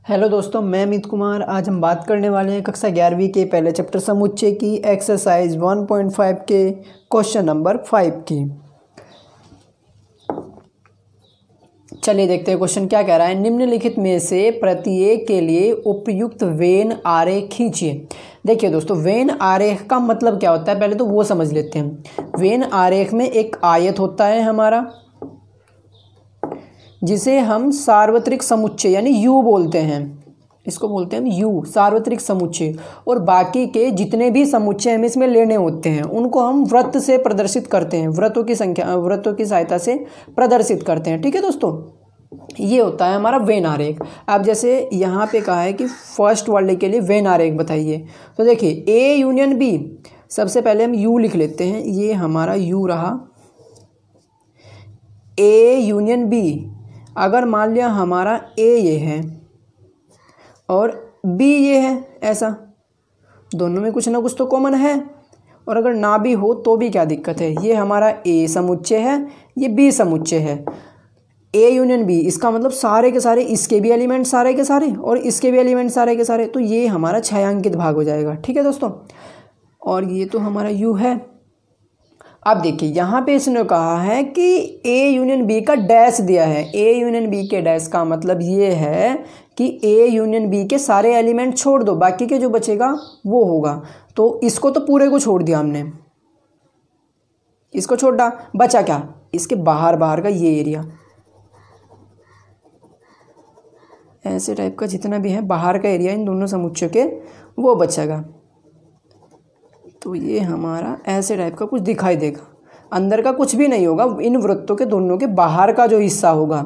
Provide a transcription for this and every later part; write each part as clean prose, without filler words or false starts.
Hello दोस्तों, मैं अमित कुमार। आज हम बात करने वाले हैं कक्षा 11वीं के पहले चैप्टर समुच्चय की एक्सरसाइज 1.5 के क्वेश्चन नंबर 5 की। चलिए देखते हैं क्वेश्चन क्या कह रहा है। निम्नलिखित में से प्रत्येक के लिए उपयुक्त वेन आरेख खींचिए। देखिए दोस्तों, वेन आरेख का मतलब क्या होता है पहले तो वो समझ लेते हैं। वेन आरेख में एक आयत होता है हमारा, जिसे हम सार्वत्रिक समुच्चय यानी यू बोलते हैं। इसको बोलते हैं हम यू, सार्वत्रिक समुच्चय। और बाकी के जितने भी समुच्चय हमें इसमें लेने होते हैं उनको हम वृत्त से प्रदर्शित करते हैं, वृत्तों की संख्या, वृत्तों की सहायता से प्रदर्शित करते हैं। ठीक है दोस्तों, ये होता है हमारा वेन आरेख। अब जैसे यहाँ पे कहा है कि फर्स्ट वर्ड के लिए वेन आरेख बताइए, तो देखिए ए यूनियन बी। सबसे पहले हम यू लिख लेते हैं, ये हमारा यू रहा। ए यूनियन बी, अगर मान लिया हमारा ए ये है और बी ये है, ऐसा दोनों में कुछ ना कुछ तो कॉमन है। और अगर ना भी हो तो भी क्या दिक्कत है, ये हमारा ए समुच्चय है, ये बी समुच्चय है। ए यूनियन बी, इसका मतलब सारे के सारे, इसके भी एलिमेंट सारे के सारे और इसके भी एलिमेंट सारे के सारे, तो ये हमारा छायांकित भाग हो जाएगा। ठीक है दोस्तों, और ये तो हमारा यू है। अब देखिए यहाँ पे इसने कहा है कि ए यूनियन बी का डैश दिया है। ए यूनियन बी के डैश का मतलब ये है कि ए यूनियन बी के सारे एलिमेंट छोड़ दो, बाकी के जो बचेगा वो होगा। तो इसको तो पूरे को छोड़ दिया हमने, इसको छोड़ा, बचा क्या, इसके बाहर बाहर का ये एरिया, ऐसे टाइप का जितना भी है बाहर का एरिया इन दोनों समुच्चयों के, वो बचेगा। तो ये हमारा ऐसे टाइप का कुछ दिखाई देगा, अंदर का कुछ भी नहीं होगा, इन वृत्तों के दोनों के बाहर का जो हिस्सा होगा।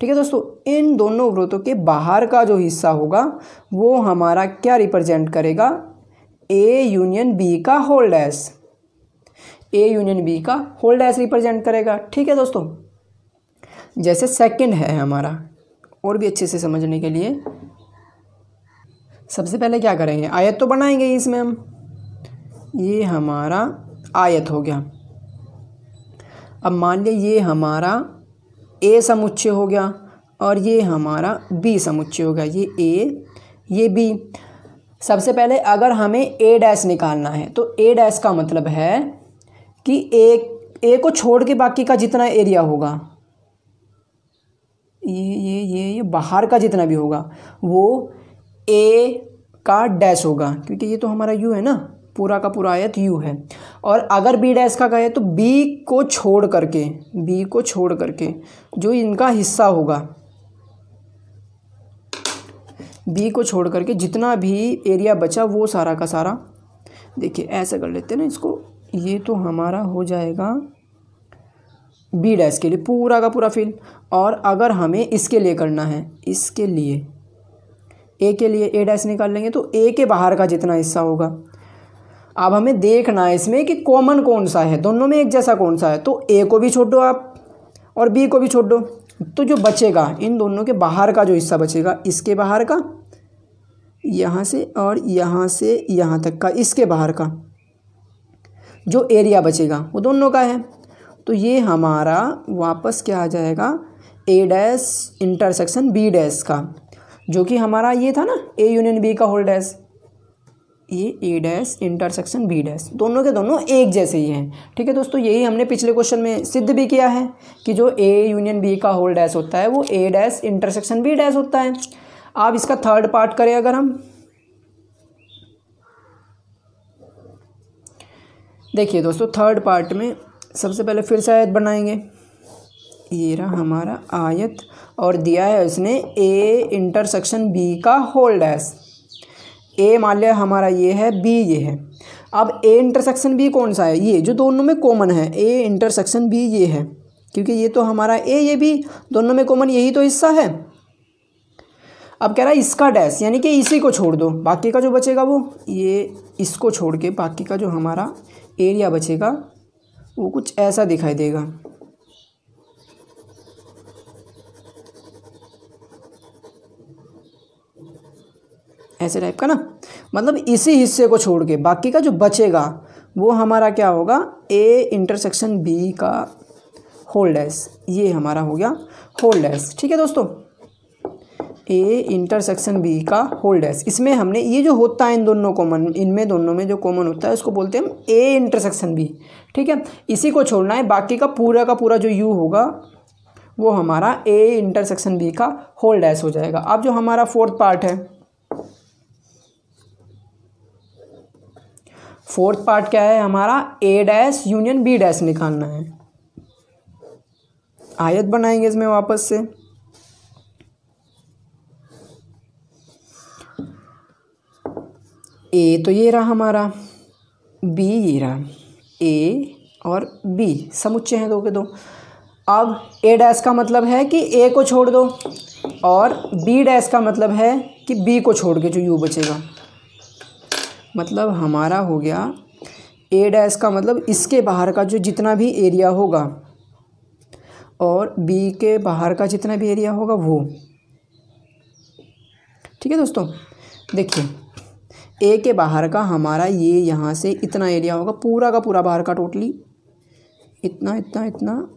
ठीक है दोस्तों, इन दोनों वृत्तों के बाहर का जो हिस्सा होगा वो हमारा क्या रिप्रेजेंट करेगा, ए यूनियन बी का whole dash. A union B का होल डैश रिप्रेजेंट करेगा। ठीक है दोस्तों, जैसे सेकंड है हमारा, और भी अच्छे से समझने के लिए सबसे पहले क्या करेंगे, आयत तो बनाएंगे इसमें हम। ये हमारा आयत हो गया। अब मान लिया ये हमारा ए समुच्चय हो गया और ये हमारा बी समुच्चय हो गया, ये ए ये बी। सबसे पहले अगर हमें ए डैश निकालना है तो ए डैश का मतलब है कि ए को छोड़ के बाकी का जितना एरिया होगा, ये बाहर का जितना भी होगा वो ए का डैश होगा, क्योंकि ये तो हमारा यू है ना, पूरा का पूरा आयत यू है। और अगर बी डैश का कहे तो बी को छोड़ करके जो इनका हिस्सा होगा, बी को छोड़ करके जितना भी एरिया बचा वो सारा का सारा, देखिए ऐसे कर लेते हैं ना इसको, ये तो हमारा हो जाएगा बी डैश के लिए पूरा का पूरा फिल। और अगर हमें इसके लिए करना है, इसके लिए ए के लिए ए डैश निकाल लेंगे तो ए के बाहर का जितना हिस्सा होगा। अब हमें देखना है इसमें कि कॉमन कौन सा है, दोनों में एक जैसा कौन सा है। तो ए को भी छोड़ दो आप और बी को भी छोड़ दो, तो जो बचेगा इन दोनों के बाहर का जो हिस्सा बचेगा, इसके बाहर का, यहाँ से और यहाँ से यहाँ तक का, इसके बाहर का जो एरिया बचेगा वो दोनों का है। तो ये हमारा वापस क्या आ जाएगा, ए डैश इंटरसेक्शन बी डैश का, जो कि हमारा ये था ना ए यूनियन बी का होल डैश, ये ए डैश इंटरसेक्शन बी डैश, दोनों के दोनों एक जैसे ही हैं। ठीक है दोस्तों, यही हमने पिछले क्वेश्चन में सिद्ध भी किया है कि जो ए यूनियन बी का होल डैश होता है वो ए डैश इंटरसेक्शन बी डैश होता है। अब इसका थर्ड पार्ट करें अगर हम, देखिए दोस्तों थर्ड पार्ट में सबसे पहले फिर से आयत बनाएंगे। ये रहा हमारा आयत और दिया है उसने ए इंटरसेक्शन बी का होल डैश। ए मान लिया हमारा ये है, बी ये है। अब ए इंटरसेक्शन बी कौन सा है, ये जो दोनों में कॉमन है, ए इंटरसेक्शन बी ये है, क्योंकि ये तो हमारा ए ये बी दोनों में कॉमन यही तो हिस्सा है। अब कह रहा है इसका डैश, यानी कि इसी को छोड़ दो, बाकी का जो बचेगा वो, ये इसको छोड़ के बाकी का जो हमारा एरिया बचेगा वो कुछ ऐसा दिखाई देगा। ऐसे टाइप का ना, मतलब इसी हिस्से को छोड़ के बाकी का जो बचेगा वो हमारा क्या होगा, ए इंटरसेक्शन बी का होल डैश, ये हमारा हो गया होल डैश। ठीक है दोस्तों, ए इंटरसेक्शन बी का होल डैश। इसमें हमने ये जो होता है इन दोनों कॉमन, इनमें दोनों में जो कॉमन होता है उसको बोलते हैं हम ए इंटरसेक्शन बी। ठीक है, इसी को छोड़ना है, बाकी का पूरा जो यू होगा वो हमारा ए इंटरसेक्शन बी का होल डैश हो जाएगा। अब जो हमारा फोर्थ पार्ट है, फोर्थ पार्ट क्या है हमारा, ए डैश यूनियन बी डैश निकालना है। आयत बनाएंगे इसमें वापस से, ए तो ये रहा हमारा, बी ये रहा, ए और बी समुच्चय हैं दो के दो। अब ए डैश का मतलब है कि ए को छोड़ दो और बी डैश का मतलब है कि बी को छोड़ के जो यू बचेगा। मतलब हमारा हो गया ए डैश का मतलब इसके बाहर का जो जितना भी एरिया होगा और बी के बाहर का जितना भी एरिया होगा वो। ठीक है दोस्तों, देखिए ए के बाहर का हमारा ये यहाँ से इतना एरिया होगा, पूरा का पूरा बाहर का टोटली इतना इतना इतना,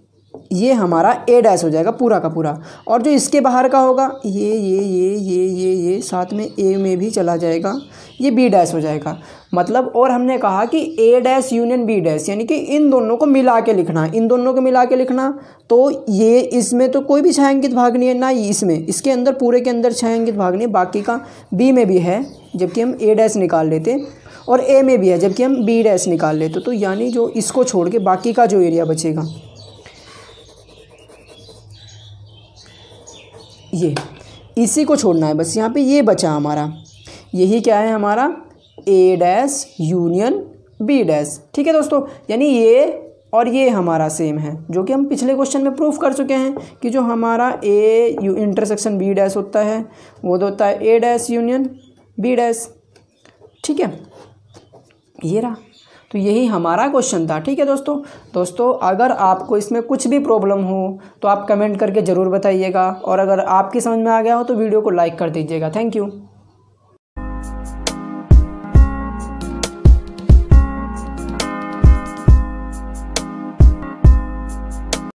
ये हमारा ए डैश हो जाएगा पूरा का पूरा। और जो इसके बाहर का होगा ये साथ में ए में भी चला जाएगा, ये बी डैश हो जाएगा। मतलब और हमने कहा कि ए डैश यूनियन बी डैश, यानी कि इन दोनों को मिला के लिखना, इन दोनों को मिला के लिखना। तो ये इसमें तो कोई भी छायांकित भाग नहीं है ना, इसमें इसके अंदर पूरे के अंदर छायांकित भाग नहीं है, बाकी का बी में भी है जबकि हम ए डैश निकाल लेते, और ए में भी है जबकि हम बी डैश निकाल लेते। तो यानी जो इसको छोड़ के बाकी का जो एरिया बचेगा ये, इसी को छोड़ना है बस। यहाँ पे ये बचा हमारा, यही क्या है हमारा, ए डैश यूनियन बी डैश। ठीक है दोस्तों, यानी ये और ये हमारा सेम है, जो कि हम पिछले क्वेश्चन में प्रूफ कर चुके हैं कि जो हमारा ए इंटरसेक्शन बी डैश होता है वो होता है ए डैश यूनियन बी डैश। ठीक है, ये रहा। तो यही हमारा क्वेश्चन था। ठीक है दोस्तों, अगर आपको इसमें कुछ भी प्रॉब्लम हो तो आप कमेंट करके ज़रूर बताइएगा, और अगर आपकी समझ में आ गया हो तो वीडियो को लाइक कर दीजिएगा। Thank you.